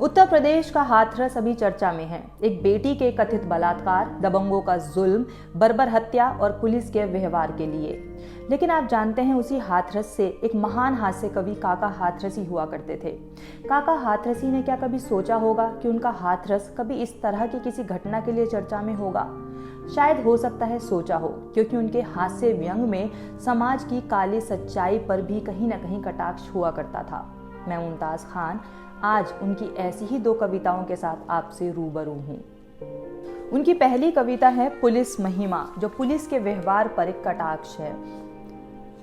उत्तर प्रदेश का हाथरस अभी चर्चा में है। एक बेटी के कथित बलात्कार, दबंगों का जुल्म, बर्बर हत्या और पुलिस के व्यवहार के लिए। लेकिन आप जानते हैं, उसी हाथरस से एक महान हास्य कवि काका हाथरसी हुआ करते थे। काका हाथरसी ने क्या कभी सोचा होगा कि उनका हाथरस कभी इस तरह की किसी घटना के लिए चर्चा में होगा? शायद हो सकता है सोचा हो, क्योंकि उनके हास्य व्यंग में समाज की काली सच्चाई पर भी कहीं न कहीं कटाक्ष हुआ करता था। मैं मुमताज खान आज उनकी ऐसी ही दो कविताओं के साथ आपसे रूबरू हूँ। उनकी पहली कविता है पुलिस महिमा, जो पुलिस के व्यवहार पर एक कटाक्ष है।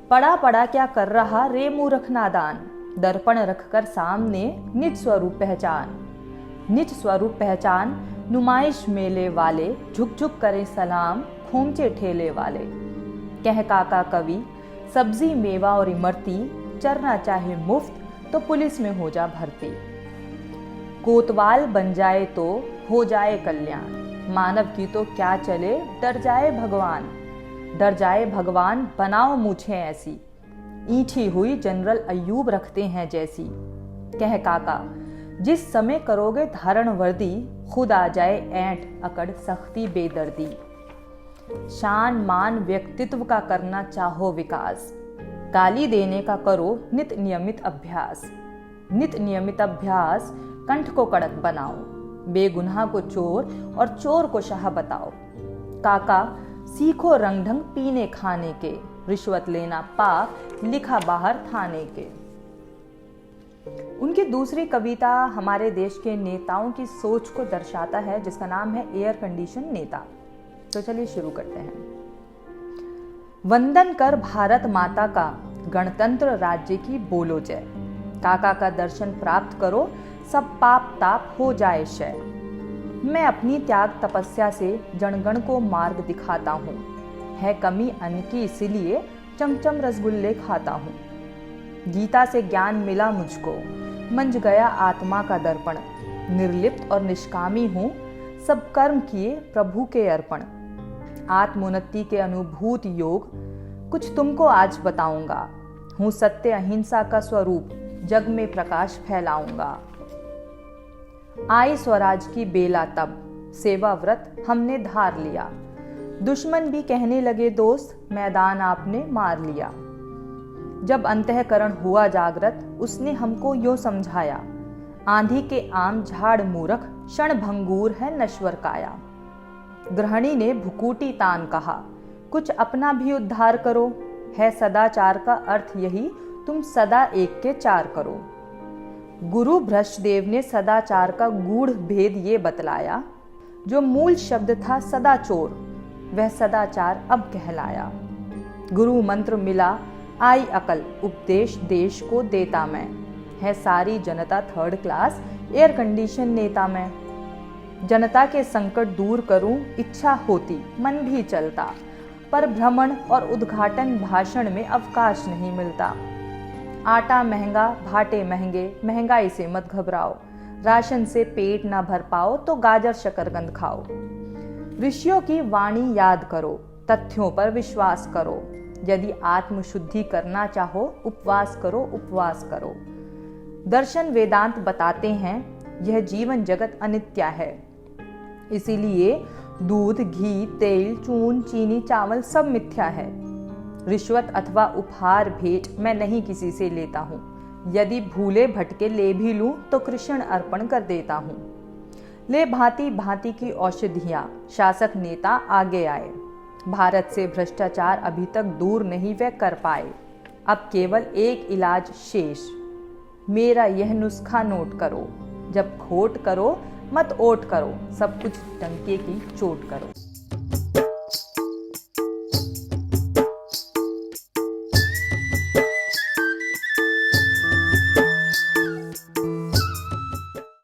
पड़ा पड़ा क्या कर रहा रे मूर्ख नादान, दर्पण रखकर सामने निज स्वरूप पहचान। निज स्वरूप पहचान नुमाइश मेले वाले, झुक झुक करे सलाम खोमचे ठेले वाले। कह काका कवि सब्जी मेवा और इमरती, चरना चाहे मुफ्त तो पुलिस में हो जा भर्ती। कोतवाल बन जाए तो हो जाए कल्याण, मानव की तो क्या चले डर जाए भगवान। डर जाए भगवान बनाओ मूछें ऐसी, ईंठी हुई जनरल अय्यूब रखते हैं जैसी। कह काका जिस समय करोगे धारण वर्दी, खुद आ जाए ऐंठ अकड़ सख्ती बेदर्दी। शान मान व्यक्तित्व का करना चाहो विकास, गाली देने का करो नित नियमित अभ्यास। नित नियमित अभ्यास कंठ को कड़क बनाओ, बेगुनाह को चोर और चोर को शाह बताओ। काका सीखो रंग ढंग पीने खाने के, रिश्वत लेना पाप लिखा बाहर थाने के। उनकी दूसरी कविता हमारे देश के नेताओं की सोच को दर्शाता है, जिसका नाम है एयर कंडीशन नेता। तो चलिए शुरू करते हैं। वंदन कर भारत माता का, गणतंत्र राज्य की बोलो जय। काका का दर्शन प्राप्त करो, सब पाप ताप हो जाए क्षय। मैं अपनी त्याग तपस्या से जनगण को मार्ग दिखाता हूँ, है कमी अन्न की इसीलिए चमचम रसगुल्ले खाता हूँ। गीता से ज्ञान मिला मुझको, मंज गया आत्मा का दर्पण। निर्लिप्त और निष्कामी हूँ, सब कर्म किए प्रभु के अर्पण। आत्मोन्नति के अनुभूत योग कुछ तुमको आज बताऊंगा। हूँ सत्य अहिंसा का स्वरूप, जग में प्रकाश फैलाऊंगा। आई स्वराज की बेला तब, सेवा व्रत हमने धार लिया। दुश्मन भी कहने लगे दोस्त, मैदान आपने मार लिया। जब अंतःकरण हुआ जागृत, उसने हमको यो समझाया। आंधी के आम झाड़ मूरख, क्षण भंगूर है नश्वर काया। गृहिणी ने भुकूटी तान कहा, कुछ अपना भी उद्धार करो। है सदाचार का अर्थ यही, तुम सदा एक के चार करो। गुरु भ्रष्टदेव ने सदाचार का गूढ़ भेद ये बतलाया। जो मूल शब्द था सदा चोर, वह सदाचार अब कहलाया। गुरु मंत्र मिला आई अकल, उपदेश देश को देता मैं। है सारी जनता थर्ड क्लास, एयर कंडीशन नेता मैं। जनता के संकट दूर करूं, इच्छा होती मन भी चलता। पर भ्रमण और उद्घाटन भाषण में अवकाश नहीं मिलता। आटा महंगा भाटे महंगे, महंगाई से मत घबराओ। राशन से पेट ना भर पाओ तो गाजर शकरकंद खाओ। ऋषियों की वाणी याद करो, तथ्यों पर विश्वास करो। यदि आत्मशुद्धि करना चाहो, उपवास करो उपवास करो। दर्शन वेदांत बताते हैं यह जीवन जगत अनित्य है, इसीलिए दूध घी तेल चून चीनी चावल सब मिथ्या है। रिश्वत अथवा उपहार भेंट मैं नहीं किसी से लेता हूँ। यदि भूले भटके ले भी लूं तो कृष्ण अर्पण कर देता हूँ। ले भांति भांति की औषधियाँ, शासक नेता आगे आए। भारत से भ्रष्टाचार अभी तक दूर नहीं वे कर पाए। अब केवल एक इलाज शेष, मेरा यह नुस्खा नोट करो। जब खोट करो मत ओट करो, सब कुछ टंके की चोट करो।